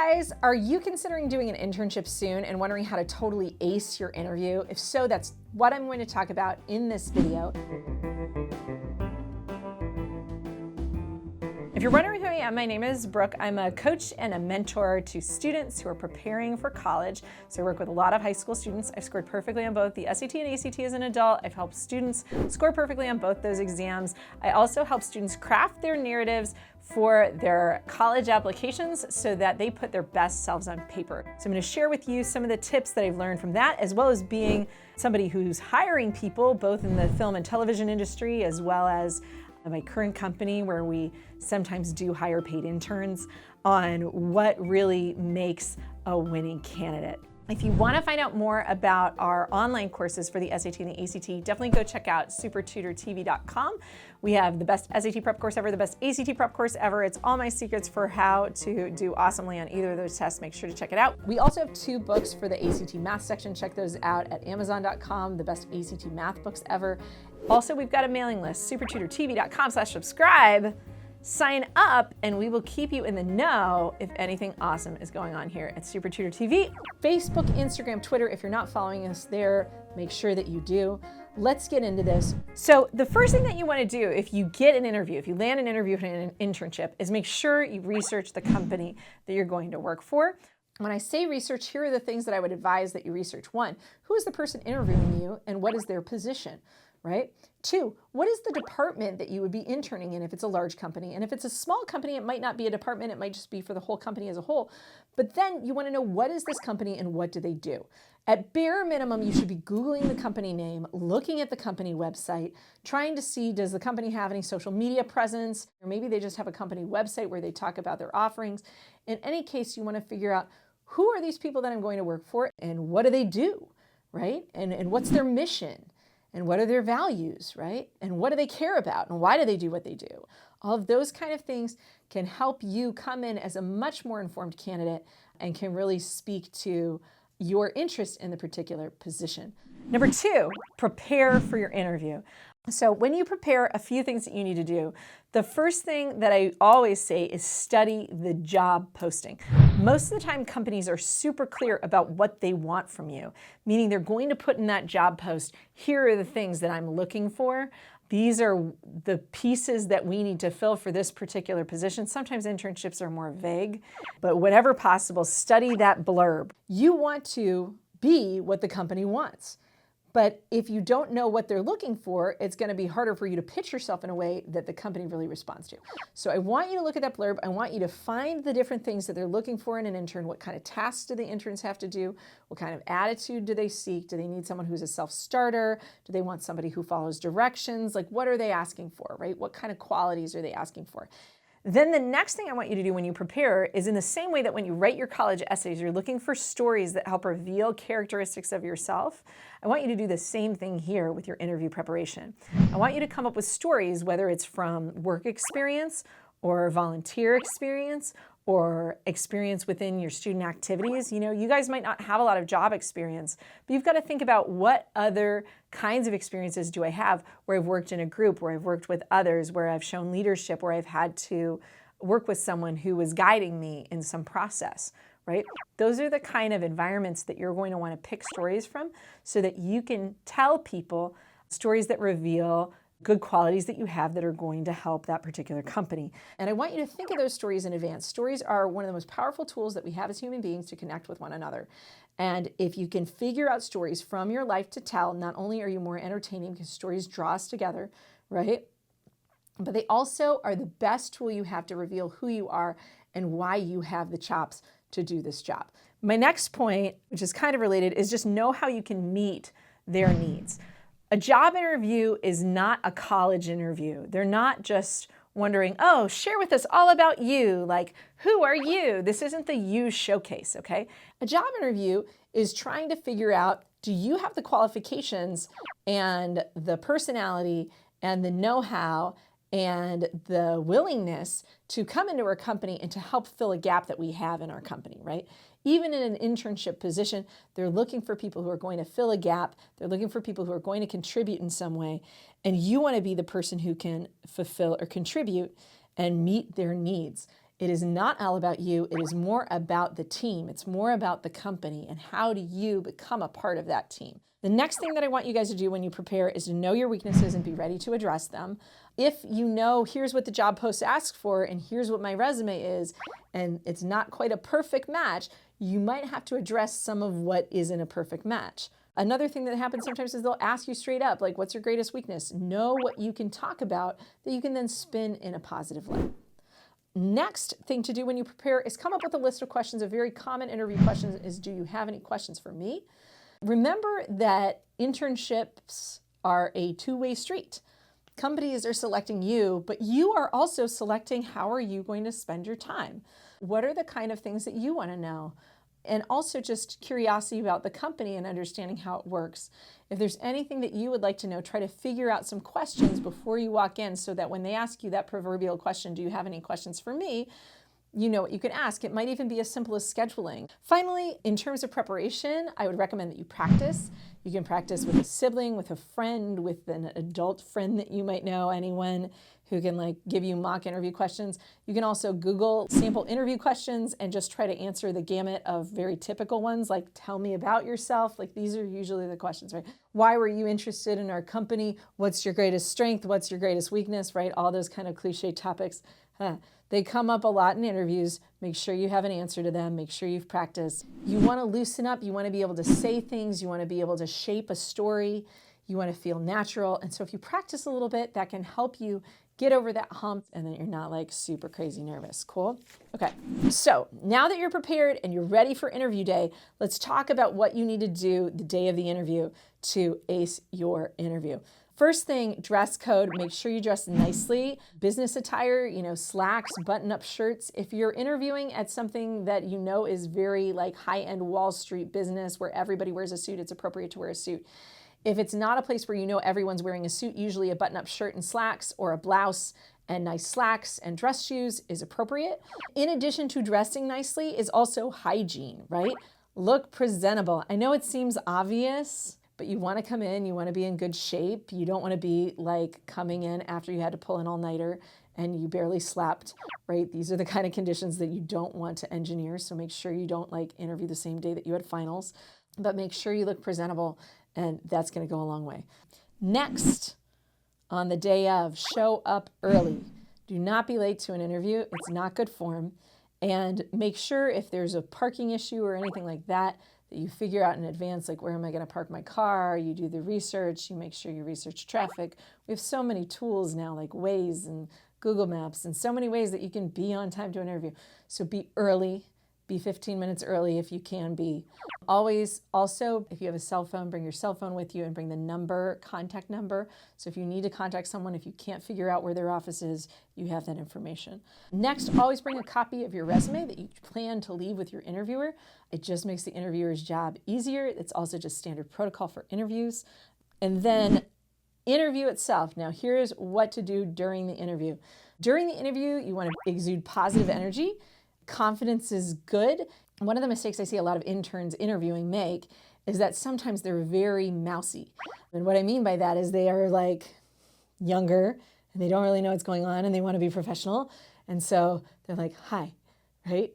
guys, are you considering doing an internship soon and wondering how to totally ace your interview? If so, that's what I'm going to talk about in this video. If you're wondering who I am, my name is Brooke. I'm a coach and a mentor to students who are preparing for college. So I work with a lot of high school students. I've scored perfectly on both the SAT and ACT as an adult. I've helped students score perfectly on both those exams. I also help students craft their narratives for their college applications so that they put their best selves on paper. So I'm going to share with you some of the tips that I've learned from that, as well as being somebody who's hiring people both in the film and television industry, as well as my current company where we sometimes do hire paid interns, on what really makes a winning candidate. If you want to find out more about our online courses for the SAT and the ACT, definitely go check out SupertutorTV.com. We have the best SAT prep course ever, the best ACT prep course ever. It's all my secrets for how to do awesomely on either of those tests. Make sure to check it out. We also have 2 books for the ACT math section. Check those out at Amazon.com, the best ACT math books ever. Also, we've got a mailing list, SupertutorTV.com/subscribe. Sign up and we will keep you in the know if anything awesome is going on here at SuperTutor TV. Facebook, Instagram, Twitter, if you're not following us there, make sure that you do. Let's get into this. So the first thing that you want to do if you get an interview, if you land an interview for an internship, is make sure you research the company that you're going to work for. When I say research, here are the things that I would advise that you research. 1, who is the person interviewing you and what is their position? Right? 2, what is the department that you would be interning in if it's a large company? And if it's a small company, it might not be a department, it might just be for the whole company as a whole. But then you want to know, what is this company and what do they do? At bare minimum, you should be Googling the company name, looking at the company website, trying to see, does the company have any social media presence? Or maybe they just have a company website where they talk about their offerings. In any case, you want to figure out, who are these people that I'm going to work for and what do they do, right? And what's their mission? And what are their values, right? And what do they care about? And why do they do what they do? All of those kind of things can help you come in as a much more informed candidate and can really speak to your interest in the particular position. Number 2, prepare for your interview. So when you prepare, a few things that you need to do. The first thing that I always say is study the job posting. Most of the time, companies are super clear about what they want from you, meaning they're going to put in that job post, here are the things that I'm looking for. These are the pieces that we need to fill for this particular position. Sometimes internships are more vague, but whenever possible, study that blurb. You want to be what the company wants. But if you don't know what they're looking for, it's going to be harder for you to pitch yourself in a way that the company really responds to. So I want you to look at that blurb. I want you to find the different things that they're looking for in an intern. What kind of tasks do the interns have to do? What kind of attitude do they seek? Do they need someone who's a self-starter? Do they want somebody who follows directions? Like, what are they asking for, right? What kind of qualities are they asking for? Then the next thing I want you to do when you prepare is, in the same way that when you write your college essays, you're looking for stories that help reveal characteristics of yourself. I want you to do the same thing here with your interview preparation. I want you to come up with stories, whether it's from work experience or volunteer experience or experience within your student activities. You know, you guys might not have a lot of job experience, but you've got to think about, what other kinds of experiences do I have where I've worked in a group, where I've worked with others, where I've shown leadership, where I've had to work with someone who was guiding me in some process, right? Those are the kind of environments that you're going to want to pick stories from so that you can tell people stories that reveal good qualities that you have that are going to help that particular company. And I want you to think of those stories in advance. Stories are one of the most powerful tools that we have as human beings to connect with one another. And if you can figure out stories from your life to tell, not only are you more entertaining because stories draw us together, right? But they also are the best tool you have to reveal who you are and why you have the chops to do this job. My next point, which is kind of related, is just know how you can meet their needs. A job interview is not a college interview. They're not just wondering, oh, share with us all about you. Like, who are you? This isn't the you showcase, okay? A job interview is trying to figure out, do you have the qualifications and the personality and the know-how and the willingness to come into our company and to help fill a gap that we have in our company, right? Even in an internship position, they're looking for people who are going to fill a gap. They're looking for people who are going to contribute in some way. And you want to be the person who can fulfill or contribute and meet their needs. It is not all about you. It is more about the team. It's more about the company and how do you become a part of that team. The next thing that I want you guys to do when you prepare is to know your weaknesses and be ready to address them. If you know, here's what the job post asks for and here's what my resume is, and it's not quite a perfect match, you might have to address some of what isn't a perfect match. Another thing that happens sometimes is they'll ask you straight up, like, what's your greatest weakness? Know what you can talk about that you can then spin in a positive light. Next thing to do when you prepare is come up with a list of questions. A very common interview question is, do you have any questions for me? Remember that internships are a two-way street. Companies are selecting you, but you are also selecting how are you going to spend your time? What are the kind of things that you want to know? And also just curiosity about the company and understanding how it works. If there's anything that you would like to know, try to figure out some questions before you walk in so that when they ask you that proverbial question, do you have any questions for me? You know what you can ask. It might even be as simple as scheduling. Finally, in terms of preparation, I would recommend that you practice. You can practice with a sibling, with a friend, with an adult friend that you might know, anyone who can like give you mock interview questions. You can also Google sample interview questions and just try to answer the gamut of very typical ones, like tell me about yourself. Like these are usually the questions, right? Why were you interested in our company? What's your greatest strength? What's your greatest weakness, right? All those kind of cliche topics. They come up a lot in interviews. Make sure you have an answer to them. Make sure you've practiced. You want to loosen up. You want to be able to say things. You want to be able to shape a story. You want to feel natural. And so if you practice a little bit, that can help you get over that hump and then you're not like super crazy nervous. Cool? Okay. So now that you're prepared and you're ready for interview day, let's talk about what you need to do the day of the interview to ace your interview. First thing, dress code. Make sure you dress nicely. Business attire, slacks, button-up shirts. If you're interviewing at something that you know is very like high-end Wall Street business where everybody wears a suit, it's appropriate to wear a suit. If it's not a place where you know everyone's wearing a suit, usually a button-up shirt and slacks or a blouse and nice slacks and dress shoes is appropriate. In addition to dressing nicely is also hygiene, right? Look presentable. I know it seems obvious, but you want to come in, you want to be in good shape. You don't want to be like coming in after you had to pull an all-nighter and you barely slept, right? These are the kind of conditions that you don't want to engineer. So make sure you don't like interview the same day that you had finals, but make sure you look presentable and that's going to go a long way. Next, on the day of, show up early. Do not be late to an interview. It's not good form. And make sure if there's a parking issue or anything like that, that you figure out in advance, like where am I going to park my car? You do the research, you make sure you research traffic. We have so many tools now like Waze and Google Maps and so many ways that you can be on time to an interview. So be early, be 15 minutes early if you can be. Always, also, if you have a cell phone, bring your cell phone with you and bring the contact number. So if you need to contact someone, if you can't figure out where their office is, you have that information. Next, always bring a copy of your resume that you plan to leave with your interviewer. It just makes the interviewer's job easier. It's also just standard protocol for interviews. And then interview itself. Now, here's what to do during the interview. During the interview, you want to exude positive energy. Confidence is good. One of the mistakes I see a lot of interns interviewing make is that sometimes they're very mousy. And what I mean by that is they are like younger and they don't really know what's going on and they want to be professional. And so they're like, hi, right?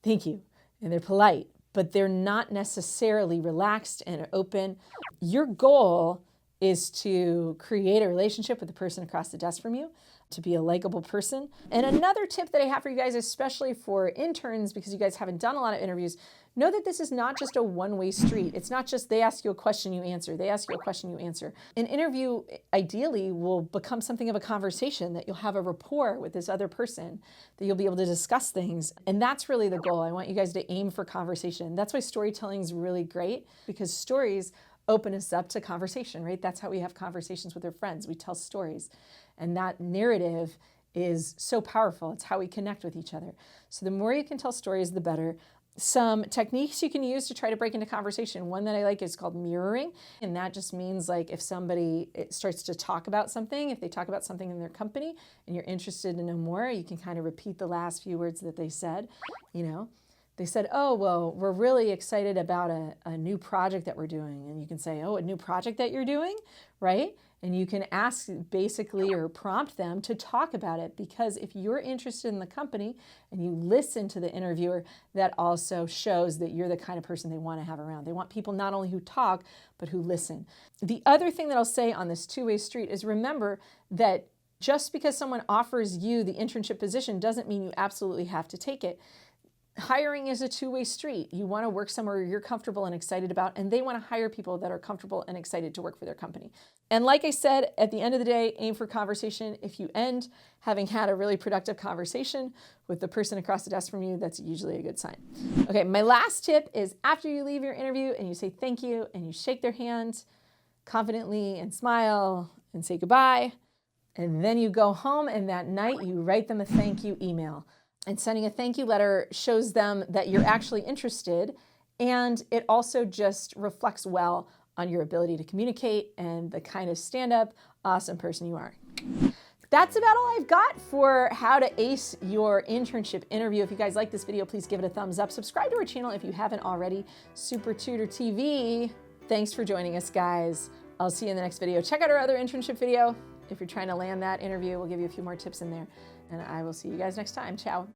Thank you. And they're polite, but they're not necessarily relaxed and open. Your goal is to create a relationship with the person across the desk from you, to be a likable person. And another tip that I have for you guys, especially for interns, because you guys haven't done a lot of interviews, know that this is not just a one-way street. It's not just they ask you a question, you answer. They ask you a question, you answer. An interview, ideally, will become something of a conversation, that you'll have a rapport with this other person, that you'll be able to discuss things. And that's really the goal. I want you guys to aim for conversation. That's why storytelling is really great, because stories open us up to conversation, right? That's how we have conversations with our friends. We tell stories. And that narrative is so powerful. It's how we connect with each other. So the more you can tell stories, the better. Some techniques you can use to try to break into conversation. One that I like is called mirroring. And that just means like if somebody starts to talk about something, if they talk about something in their company and you're interested to know more, you can kind of repeat the last few words that they said. They said, oh, well, we're really excited about a new project that we're doing. And you can say, oh, a new project that you're doing, right? And you can ask basically or prompt them to talk about it, because if you're interested in the company and you listen to the interviewer, that also shows that you're the kind of person they want to have around. They want people not only who talk, but who listen. The other thing that I'll say on this two-way street is, remember that just because someone offers you the internship position doesn't mean you absolutely have to take it. Hiring is a two-way street. You want to work somewhere you're comfortable and excited about, and they want to hire people that are comfortable and excited to work for their company. And like I said, at the end of the day, aim for conversation. If you end having had a really productive conversation with the person across the desk from you, that's usually a good sign. Okay, my last tip is, after you leave your interview and you say thank you and you shake their hand confidently and smile and say goodbye, and then you go home and that night you write them a thank you email. And sending a thank you letter shows them that you're actually interested, and it also just reflects well on your ability to communicate and the kind of stand-up, awesome person you are. That's about all I've got for how to ace your internship interview. If you guys like this video, please give it a thumbs up. Subscribe to our channel if you haven't already, SupertutorTV. Thanks for joining us, guys. I'll see you in the next video. Check out our other internship video. If you're trying to land that interview, we'll give you a few more tips in there. And I will see you guys next time. Ciao.